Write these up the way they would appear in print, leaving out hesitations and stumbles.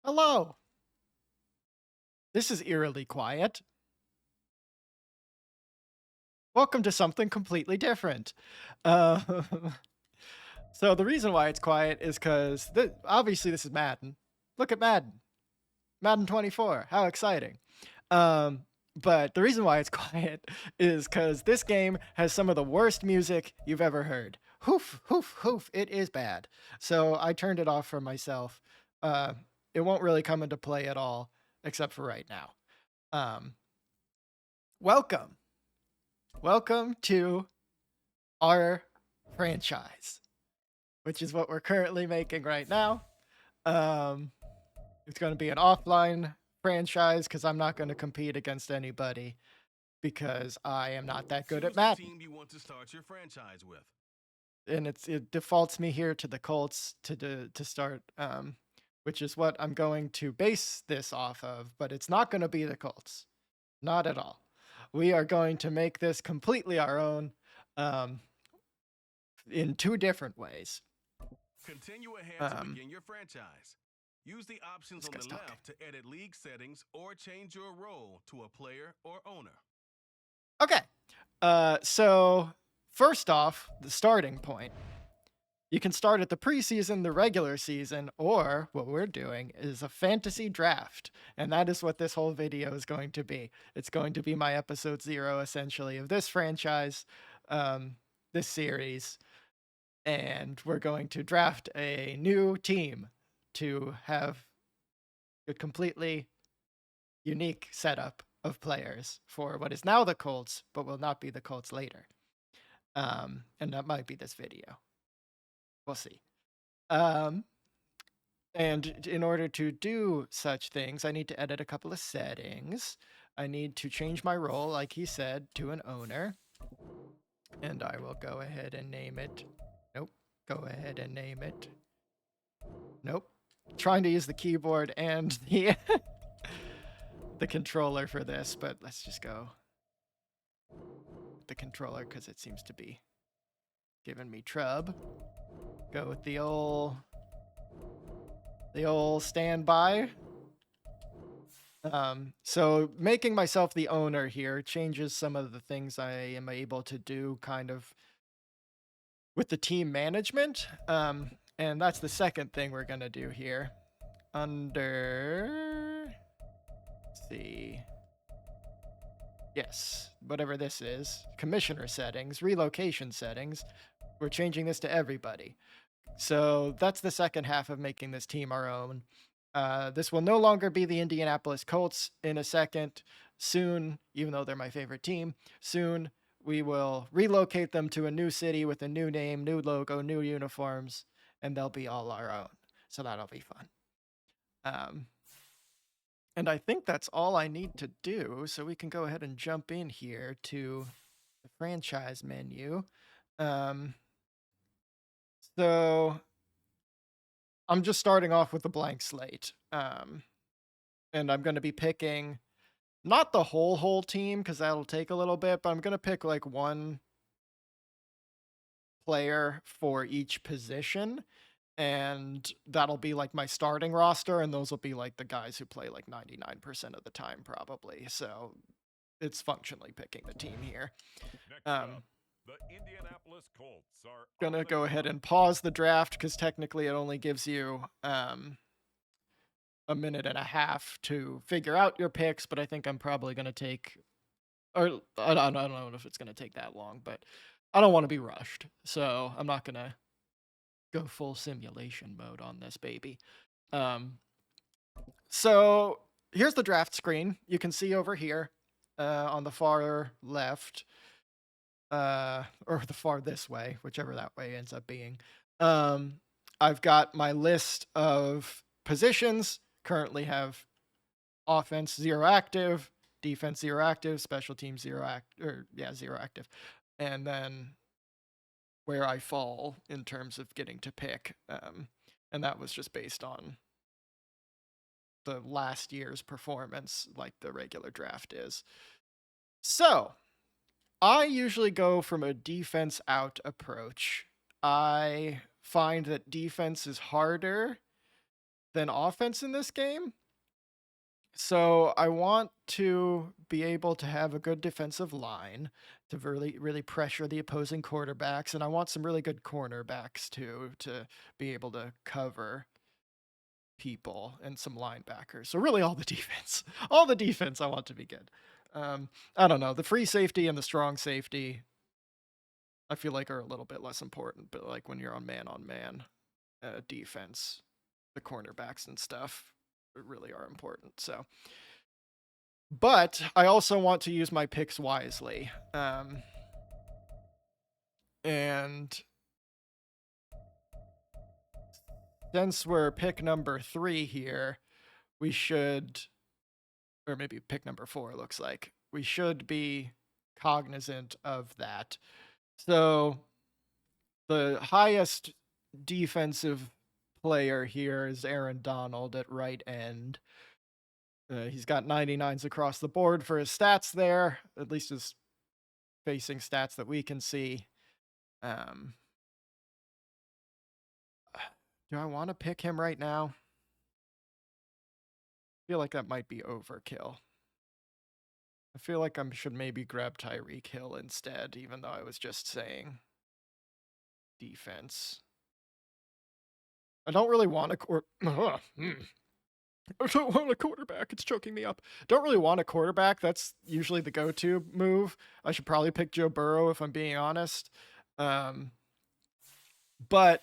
Hello. This is eerily quiet. Welcome to something completely different. Uh, so the reason why it's quiet is because obviously this is Madden. Look at Madden. Madden 24. How exciting. Um, but the reason why it's quiet is because this game has some of the worst music you've ever heard. Hoof, hoof, hoof. It is bad. So I turned it off for myself. Uh, it won't really come into play at all, except for right now. Um, welcome. Welcome to our franchise, which is what we're currently making right now. Um, it's going to be an offline franchise because I'm not going to compete against anybody because I am not that good at Madden. Team you want to start your franchise with. And it defaults me here to the Colts to start, which is what I'm going to base this off of. But it's not going to be the Colts, not at all. We are going to make this completely our own. In two different ways. Continue ahead to begin your franchise. Use the options on the left to edit league settings or change your role to a player or owner. Okay. So first off, the starting point. You can start at the preseason, the regular season, or what we're doing is a fantasy draft. And that is what this whole video is going to be. It's going to be my episode 0, essentially, of this franchise, this series. And we're going to draft a new team to have a completely unique setup of players for what is now the Colts, but will not be the Colts later. And that might be this video. We'll see. And in order to do such things, I need to edit a couple of settings. I need to change my role, like he said, to an owner. And I will go ahead and name it. Nope. Go ahead and name it. Nope. Trying to use the keyboard and the the controller for this, but let's just go with the controller because it seems to be giving me trub. Go with the old standby. So making myself the owner here changes some of the things I am able to do kind of with the team management. And that's the second thing we're going to do here. Under, let's see. Yes, whatever this is, commissioner settings, relocation settings, we're changing this to everybody. So that's the second half of making this team our own. This will no longer be the Indianapolis Colts in a second. Soon, even though they're my favorite team, soon we will relocate them to a new city with a new name, new logo, new uniforms, and they'll be all our own. So that'll be fun. And I think that's all I need to do. So we can go ahead and jump in here to the franchise menu. So I'm just starting off with a blank slate. And I'm going to be picking not the whole team because that'll take a little bit, but I'm going to pick like one player for each position. And that'll be like my starting roster. And those will be like the guys who play like 99% of the time, probably. So it's functionally picking the team here. The Indianapolis Colts are gonna go ahead and pause the draft because technically it only gives you a minute and a half to figure out your picks, but I think I'm probably gonna take, or I don't know if it's gonna take that long, but I don't want to be rushed, so I'm not gonna go full simulation mode on this baby. So here's the draft screen. You can see over here on the far left, or the far this way, whichever that way ends up being. I've got my list of positions. Currently have offense 0 active, defense 0 active, special teams 0 active, and then where I fall in terms of getting to pick. And that was just based on the last year's performance, like the regular draft is. So I usually go from a defense out approach. I find that defense is harder than offense in this game. So I want to be able to have a good defensive line to really, really pressure the opposing quarterbacks. And I want some really good cornerbacks too, to be able to cover people, and some linebackers. So really all the defense. All the defense I want to be good. I don't know. The free safety and the strong safety, I feel like are a little bit less important. But like when you're on man defense, the cornerbacks and stuff really are important. So, but I also want to use my picks wisely. And since we're pick number 3 here, we should, or maybe pick number 4 looks like, we should be cognizant of that. So the highest defensive player here is Aaron Donald at right end. He's got 99s across the board for his stats there, at least his facing stats that we can see. Do I want to pick him right now? I feel like that might be overkill. I feel like I should maybe grab Tyreek Hill instead, even though I was just saying defense. I don't really want a I don't want a quarterback. It's choking me up. Don't really want a quarterback. That's usually the go-to move. I should probably pick Joe Burrow if I'm being honest. But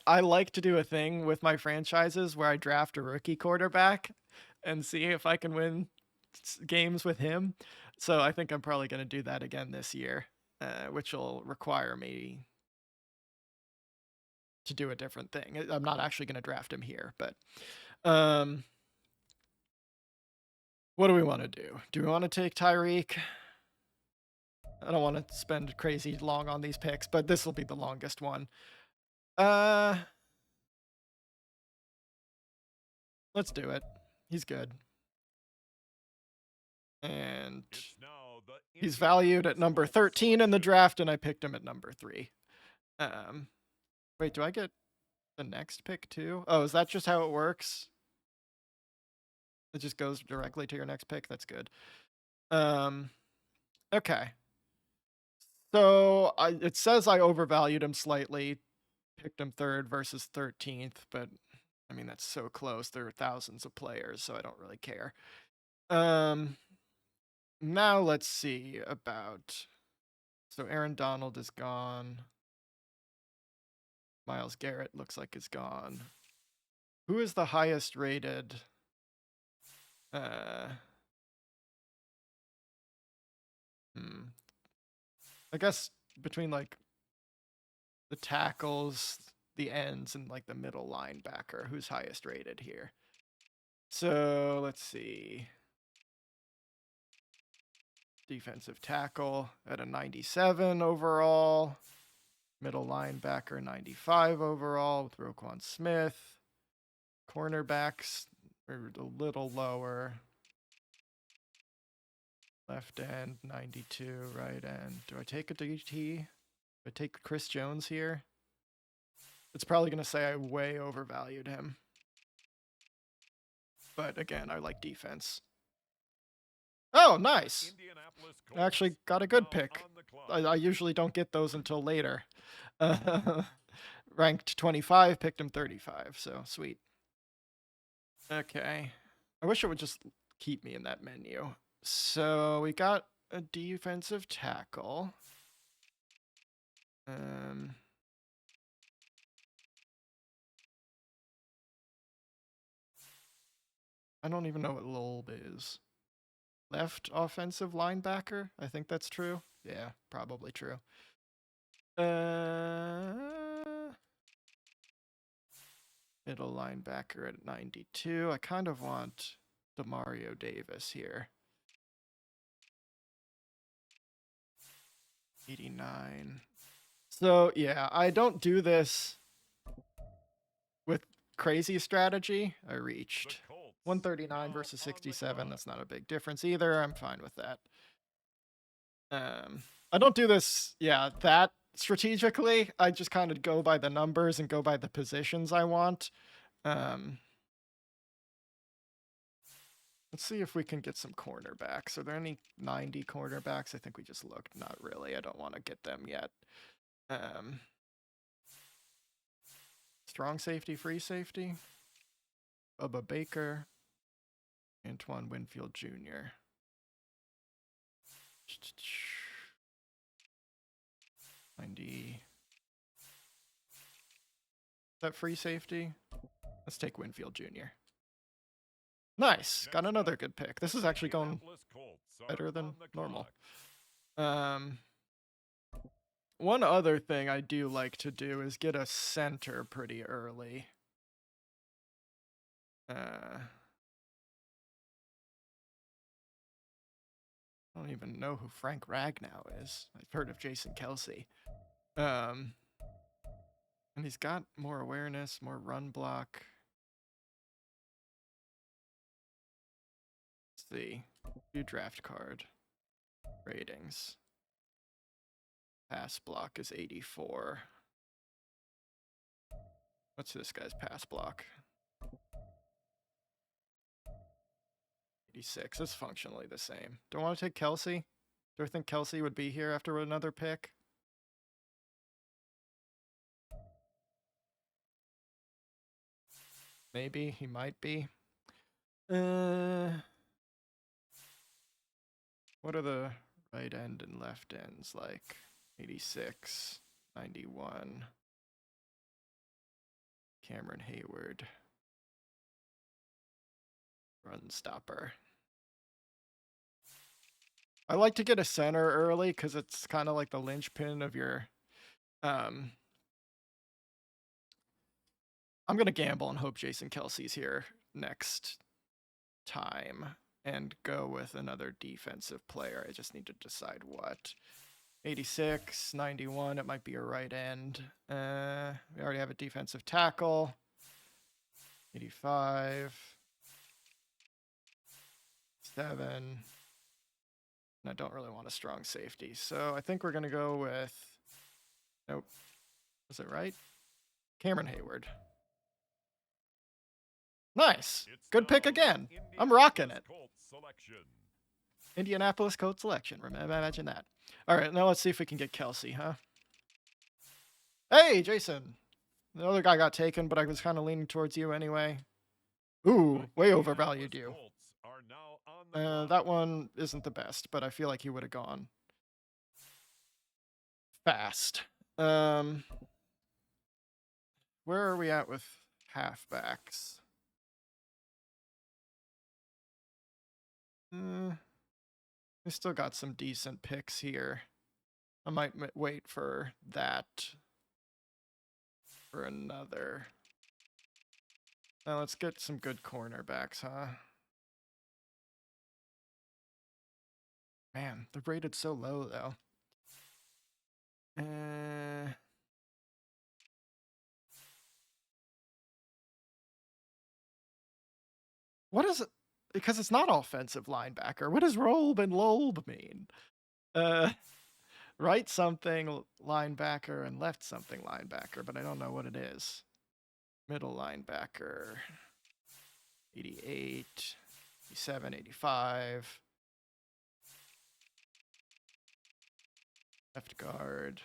I like to do a thing with my franchises where I draft a rookie quarterback and see if I can win games with him. So I think I'm probably going to do that again this year, which will require me to do a different thing. I'm not actually going to draft him here, but what do we want to do? Do we want to take Tyreek? I don't want to spend crazy long on these picks, but this will be the longest one. Let's do it. He's good. And he's valued at number 13 in the draft, and I picked him at number 3. Wait, do I get the next pick too? Oh, is that just how it works? It just goes directly to your next pick? That's good. Okay. So it says I overvalued him slightly. Picked him 3rd versus 13th, but I mean, that's so close. There are thousands of players, so I don't really care. Now let's see about... So Aaron Donald is gone. Myles Garrett looks like is gone. Who is the highest rated? I guess between like the tackles, the ends, and like the middle linebacker, who's highest rated here. So let's see. Defensive tackle at a 97 overall. Middle linebacker 95 overall with Roquan Smith. Cornerbacks are a little lower. Left end 92, right end. Do I take a DT? Do I take Chris Jones here? It's probably going to say I way overvalued him. But again, I like defense. Oh, nice. I actually got a good pick. I usually don't get those until later. Ranked 25, picked him 35, so sweet. Okay. I wish it would just keep me in that menu. So we got a defensive tackle. I don't even know what Loeb is. Left offensive linebacker? I think that's true. Yeah, probably true. Middle linebacker at 92. I kind of want Demario Davis here. 89. So, yeah, I don't do this with crazy strategy. I reached 139 versus 67. That's not a big difference either. I'm fine with that. I don't do this, that strategically. I just kind of go by the numbers and go by the positions I want. Let's see if we can get some cornerbacks. Are there any 90 cornerbacks? I think we just looked. Not really. I don't want to get them yet. Strong safety, free safety. Bubba Baker. Antoine Winfield Jr. Is that free safety? Let's take Winfield Jr. Nice. Got another good pick. This is actually going better than normal. One other thing I do like to do is get a center pretty early. I don't even know who Frank Ragnow is. I've heard of Jason Kelsey. And he's got more awareness, more run block. Let's see. View draft card. Ratings. Pass block is 84. What's this guy's pass block? 86. It's functionally the same. Do I want to take Kelsey? Do I think Kelsey would be here after another pick? Maybe. He might be. What are the right end and left ends like? 86, 91. Cameron Hayward. Run stopper. I like to get a center early because it's kind of like the linchpin of your... I'm going to gamble and hope Jason Kelsey's here next time and go with another defensive player. I just need to decide what. 86, 91, it might be a right end. We already have a defensive tackle. 85. 7. And I don't really want a strong safety. So I think we're going to go with... Nope. Was it right? Cameron Hayward. Nice. Good pick again. I'm rocking it. Indianapolis Colts selection. Imagine that. All right, now let's see if we can get Kelsey, huh? Hey, Jason. The other guy got taken, but I was kind of leaning towards you anyway. Ooh, way overvalued you. That one isn't the best, but I feel like he would have gone fast. Where are we at with halfbacks? We still got some decent picks here. I might wait for that for another. Now let's get some good cornerbacks, huh? Man, they're rated so low, though. What is it? Because it's not offensive linebacker. What does Rolb and Loeb mean? Right something linebacker and left something linebacker, but I don't know what it is. Middle linebacker. 88, 87, 85. Left guard.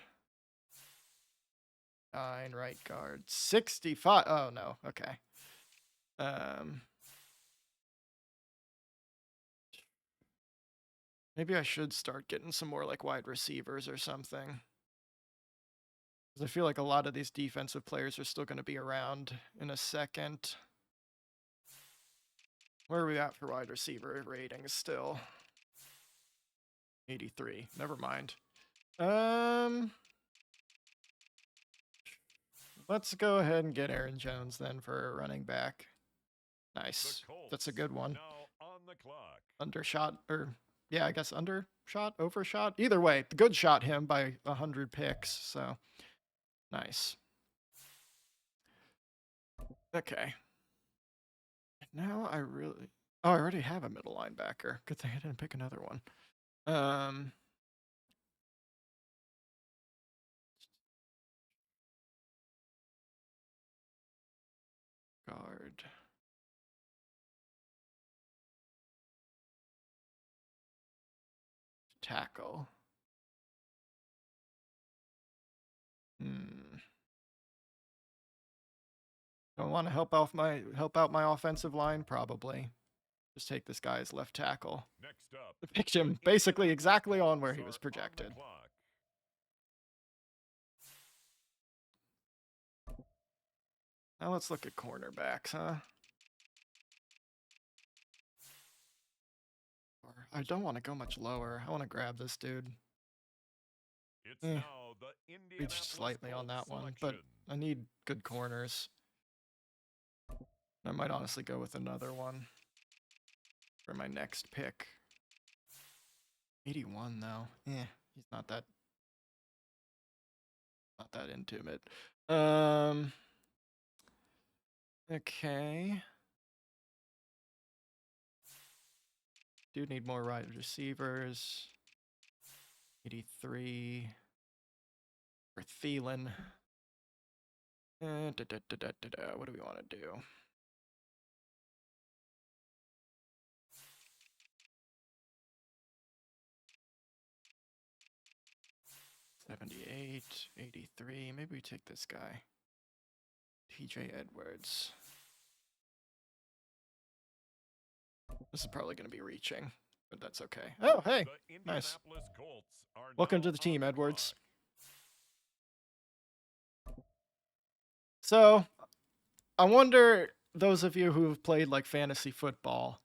9, right guard. 65. Oh, no. Okay. Maybe I should start getting some more like wide receivers or something. Because I feel like a lot of these defensive players are still going to be around in a second. Where are we at for wide receiver ratings still? 83. Never mind. Let's go ahead and get Aaron Jones then for a running back. Nice. That's a good one. Undershot, or yeah, I guess undershot, overshot. Either way, the good shot him by 100 picks. So nice. Okay. Now I really... Oh, I already have a middle linebacker. Good thing I didn't pick another one. Guard. tackle. Don't want to help out my offensive line, probably. Just take this guy as left tackle. Next up, I picked him basically exactly on where he was projected. Now let's look at cornerbacks, huh? I don't want to go much lower. I want to grab this dude. It's now the Reached slightly on that one, but I need good corners. I might honestly go with another one for my next pick. 81 though. He's not that intimate. Okay. Do need more wide receivers. 83 for Thielen. What do we want to do? $78, 83. Maybe we take this guy. TJ Edwards. This is probably going to be reaching, but that's okay. Oh, hey, nice. Welcome to the team, Edwards. So, I wonder, those of you who've played like fantasy football,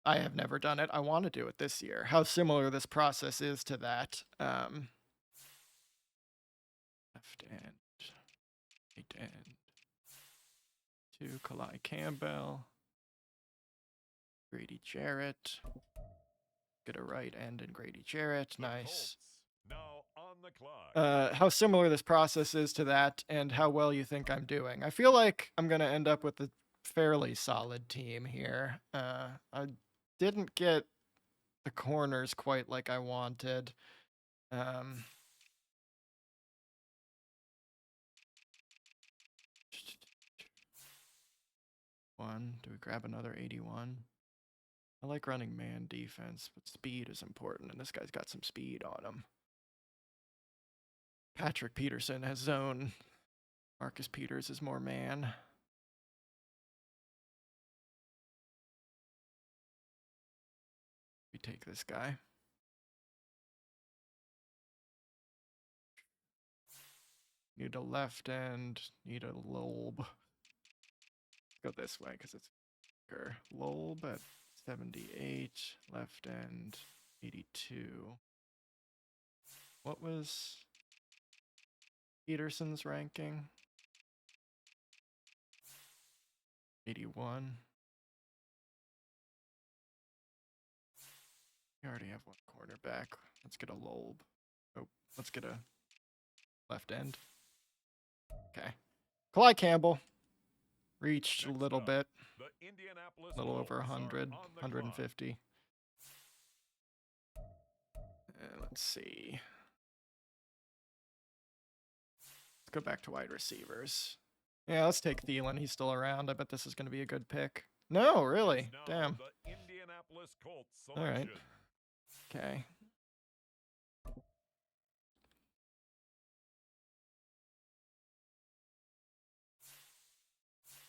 I have never done it. I want to do it this year. How similar this process is to that. Left end, right end. To Kalai Campbell. Grady Jarrett. Get a right end and Grady Jarrett. Nice. Now on the clock. How similar this process is to that and how well you think I'm doing. I feel like I'm going to end up with a fairly solid team here. I didn't get the corners quite like I wanted. Do we grab another 81? I like running man defense, but speed is important, and this guy's got some speed on him. Patrick Peterson has zone. Marcus Peters is more man. We take this guy. Need a left end, need a lobe. Go this way because it's bigger. Lobe at 78, left end 82. What was Peterson's ranking? 81. We already have one cornerback. Let's get a Lobe. Oh, let's get a left end. Okay. Kalai Campbell. Reached a little bit. A little over 100, 150. Let's see. Let's go back to wide receivers. Yeah, let's take Thielen. He's still around. I bet this is going to be a good pick. No, really? Damn. All right. Okay.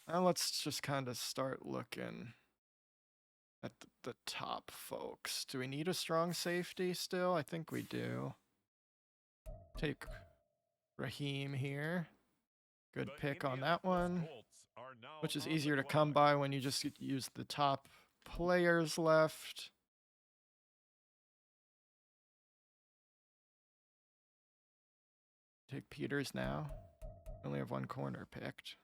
Now let's just kind of start looking at the top folks. Do we need a strong safety still? I think we do. Take Raheem here. Good pick on that one, which is easier to come by when you just use the top players left. Take Peters now. Only have one corner picked.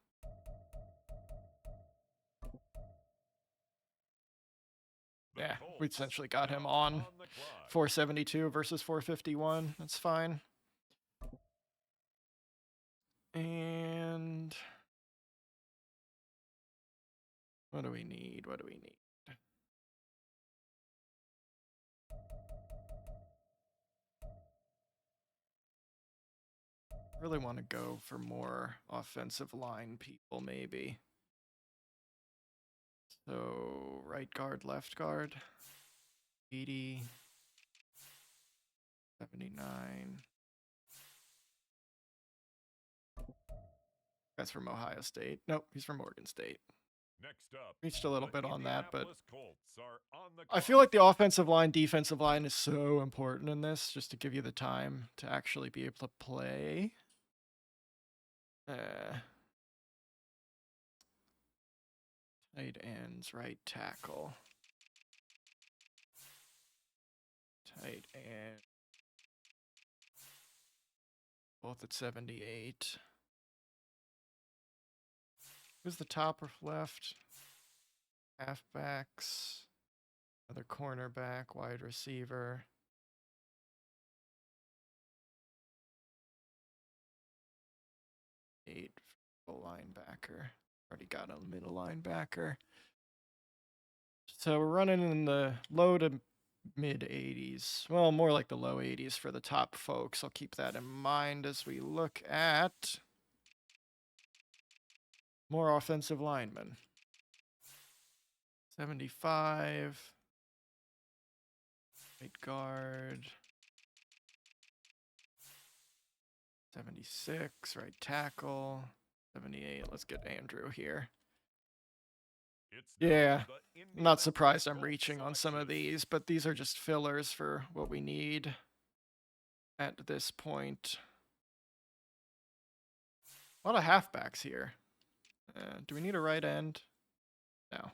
Yeah, we essentially got him on 472 versus 451. That's fine. And what do we need? What do we need? Really want to go for more offensive line people, maybe. So, right guard, left guard. 80. 79. That's from Ohio State. Nope, he's from Oregon State. Next up, reached a little bit on that, but Colts are on the I feel like the offensive line, defensive line is so important in this, just to give you the time to actually be able to play. Tight ends, right tackle. Tight end. Both at 78. Who's the top or left? Halfbacks. Another cornerback, wide receiver. Eight linebacker. Already got a middle linebacker. So we're running in the low to mid 80s. Well, more like the low 80s for the top folks. I'll keep that in mind as we look at more offensive linemen. 75. Right guard. 76. Right tackle. 78. Let's get Andrew here. Yeah, I'm not surprised I'm reaching on some of these, but these are just fillers for what we need at this point. A lot of halfbacks here. Do we need a right end? No.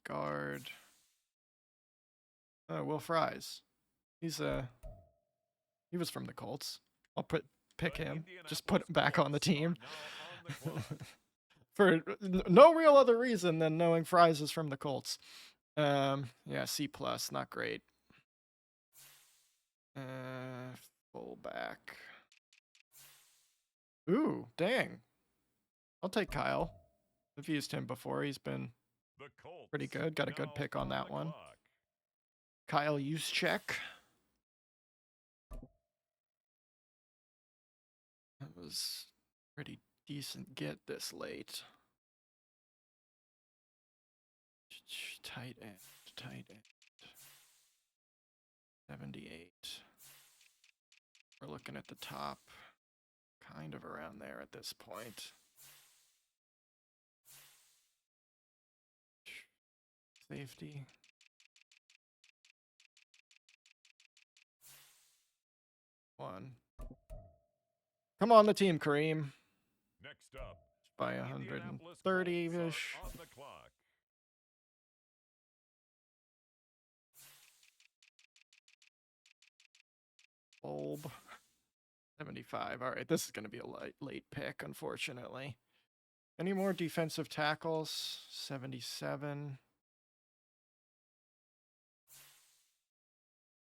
Guard. Oh, Will Fries. He was from the Colts. I'll pick him. Just put him back on the team. For no real other reason than knowing Fries is from the Colts. Yeah, C+, not great. Fullback. Ooh, dang. I'll take Kyle. I've used him before. He's been pretty good. Got a good pick on that one. Kyle Juszczyk. That was pretty decent get this late. Tight end. 78. We're looking at the top, kind of around there at this point. Safety. One. Come on the team, Kareem. Next up, by 130-ish. Bulb. 75. All right, this is going to be a late pick, unfortunately. Any more defensive tackles? 77.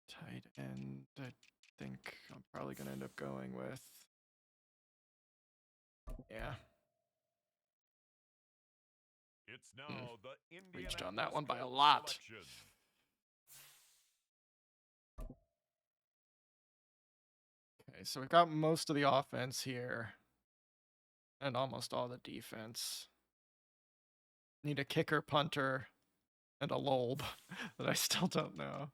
Tight end, I think I'm probably going to end up going with. Yeah. It's now the Reached on that one by a lot. Selection. Okay, so we've got most of the offense here. And almost all the defense. Need a kicker, punter, and a lob that I still don't know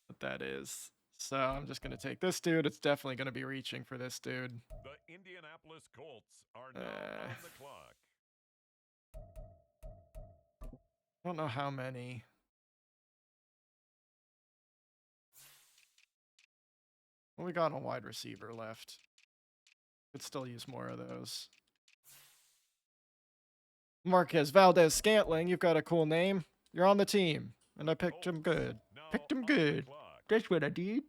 what that is. So I'm just going to take this dude. It's definitely going to be reaching for this dude. The Indianapolis Colts are now on the clock. I don't know how many. What we got on wide receiver left? Could still use more of those. Marquez Valdez-Scantling, you've got a cool name. You're on the team. And I picked him good. Picked him good. That's what I did.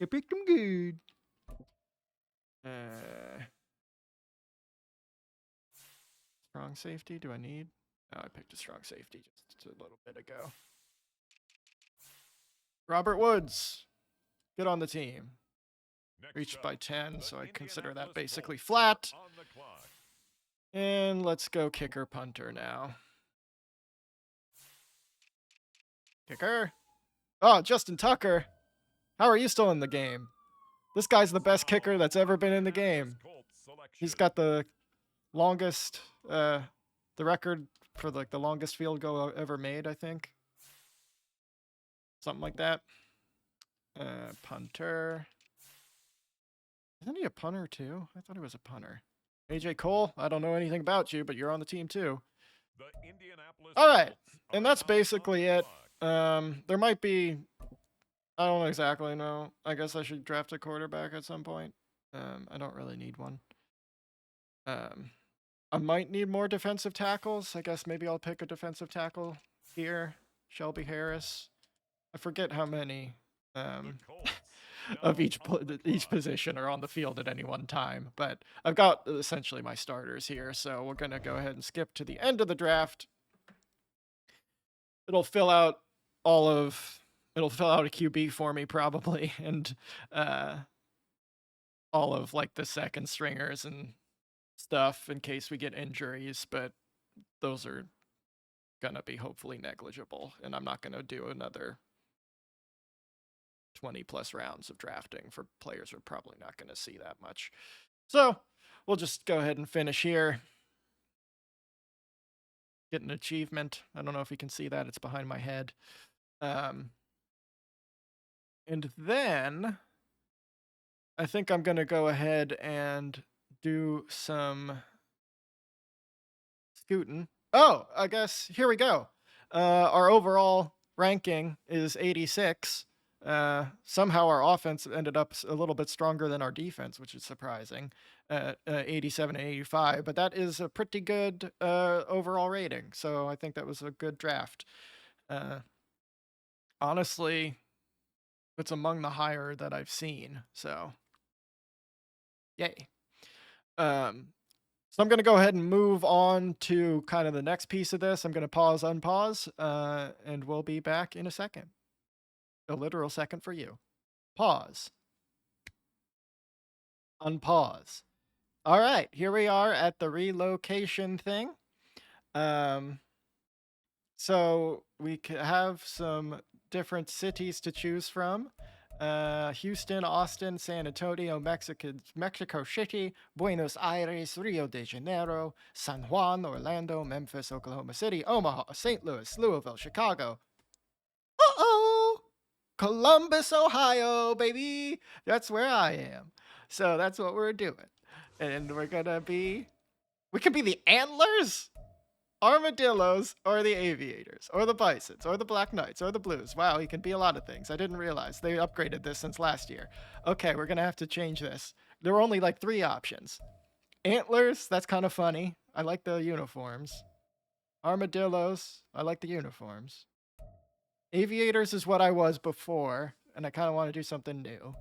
I picked him good. Strong safety, do I need? Oh, I picked a strong safety just a little bit ago. Robert Woods, get on the team. Reached by 10, so I consider that basically flat. And let's go kicker punter now. Kicker. Oh, Justin Tucker. How are you still in the game? This guy's the best kicker that's ever been in the game. He's got the longest, the record for like the longest field goal ever made, I think. Something like that. Punter. Isn't he a punter too? I thought he was a punter. AJ Cole, I don't know anything about you, but you're on the team too. The Indianapolis All right, Colts and are that's now on basically the it. clock. There might be, I don't exactly know. I guess I should draft a quarterback at some point. I don't really need one. I might need more defensive tackles. I guess maybe I'll pick a defensive tackle here. Shelby Harris. I forget how many The Colts of now each on the each clock. position are on the field at any one time. But I've got essentially my starters here, so we're gonna go ahead and skip to the end of the draft. It'll fill out a QB for me probably, and all of like the second stringers and stuff in case we get injuries, but those are gonna be hopefully negligible, and I'm not gonna do another 20 plus rounds of drafting for players we're probably not gonna see that much. So we'll just go ahead and finish here. Get an achievement. I don't know if you can see that, it's behind my head. And then I think I'm gonna go ahead and do some scooting. Oh, I guess here we go. Our overall ranking is 86. Somehow our offense ended up a little bit stronger than our defense, which is surprising. 87 and 85, but that is a pretty good overall rating. So I think that was a good draft. Honestly, it's among the higher that I've seen. So, yay. So I'm going to go ahead and move on to kind of the next piece of this. I'm going to pause, unpause, and we'll be back in a second. A literal second for you. Pause. Unpause. All right, here we are at the relocation thing. So we have some different cities to choose from. Houston, Austin, San Antonio, Mexico City, Buenos Aires, Rio de Janeiro, San Juan, Orlando, Memphis, Oklahoma City, Omaha, St. Louis, Louisville, Chicago. Uh-oh! Columbus, Ohio, baby! That's where I am. So that's what we're doing. And we're gonna be... We could be the Antlers? Armadillos, or the Aviators, or the Bisons, or the Black Knights, or the Blues. Wow, he can be a lot of things. I didn't realize. They upgraded this since last year. Okay, we're going to have to change this. There were only like 3 options. Antlers, that's kind of funny. I like the uniforms. Armadillos, I like the uniforms. Aviators is what I was before, and I kind of want to do something new.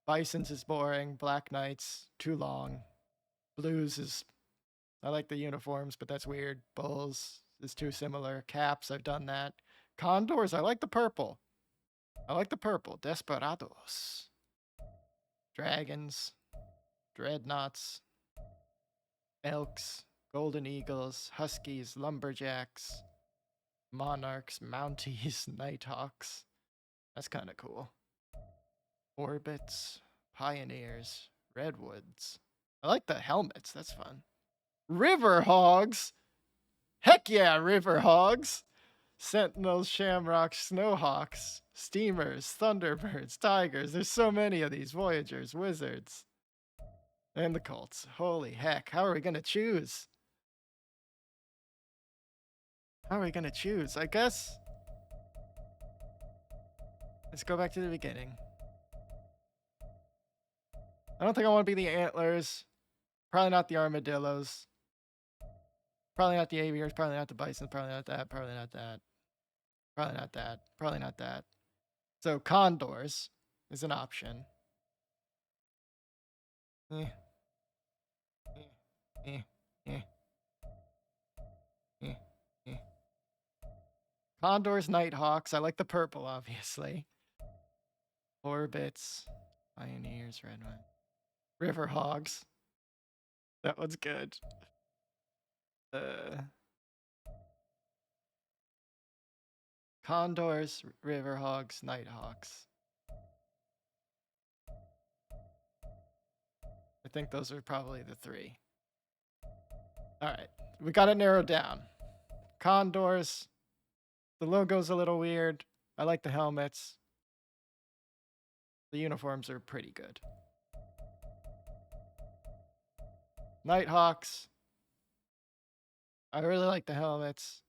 Bisons is boring. Black Knights, too long. Blues is... I like the uniforms, but that's weird. Bulls is too similar. Caps, I've done that. Condors, I like the purple. I like the purple. Desperados. Dragons. Dreadnoughts. Elks. Golden Eagles. Huskies. Lumberjacks. Monarchs. Mounties. Nighthawks. That's kind of cool. Orbits. Pioneers. Redwoods. I like the helmets. That's fun. River Hogs. Heck yeah, River Hogs. Sentinels, Shamrocks, Snowhawks, Steamers, Thunderbirds, Tigers. There's so many of these. Voyagers, Wizards. And the Colts. Holy heck. How are we going to choose? How are we going to choose? I guess... Let's go back to the beginning. I don't think I want to be the Antlers. Probably not the Armadillos. Probably not the Aviators, probably not the Bisons, probably not that, probably not that. Probably not that, probably not that. So Condors is an option. Condors, Nighthawks, I like the purple, obviously. Orbits, Pioneers, Red One. River Hogs. That one's good. Condors, River Hogs, Nighthawks. I think those are probably the 3. All right, we got it narrowed down. Condors. The logo's a little weird. I like the helmets. The uniforms are pretty good. Nighthawks. I really like the helmets.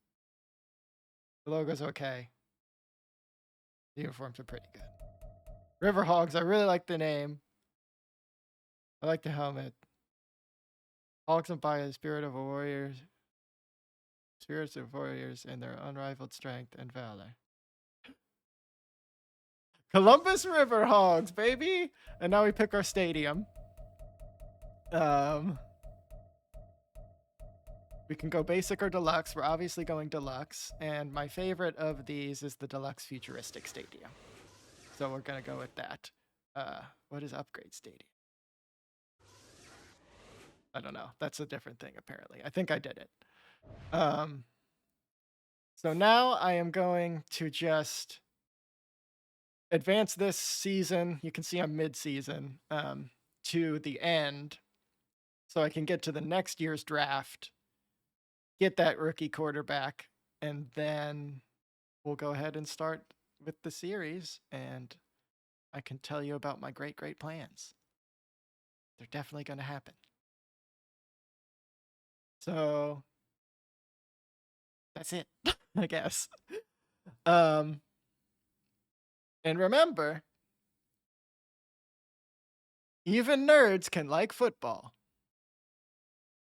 The logo's okay. The uniforms are pretty good. Riverhogs, I really like the name. I like the helmet. Hogs embody the spirit of warriors. Spirits of warriors and their unrivaled strength and valor. Columbus Riverhogs, baby! And now we pick our stadium. We can go basic or deluxe. We're obviously going deluxe. And my favorite of these is the deluxe futuristic stadium. So we're going to go with that. What is upgrade stadium? I don't know. That's a different thing, apparently. I think I did it. So now I am going to just advance this season. You can see I'm mid-season to the end. So I can get to the next year's draft, get that rookie quarterback, and then we'll go ahead and start with the series, and I can tell you about my great, great plans. They're definitely going to happen. So that's it, I guess. And remember, even nerds can like football.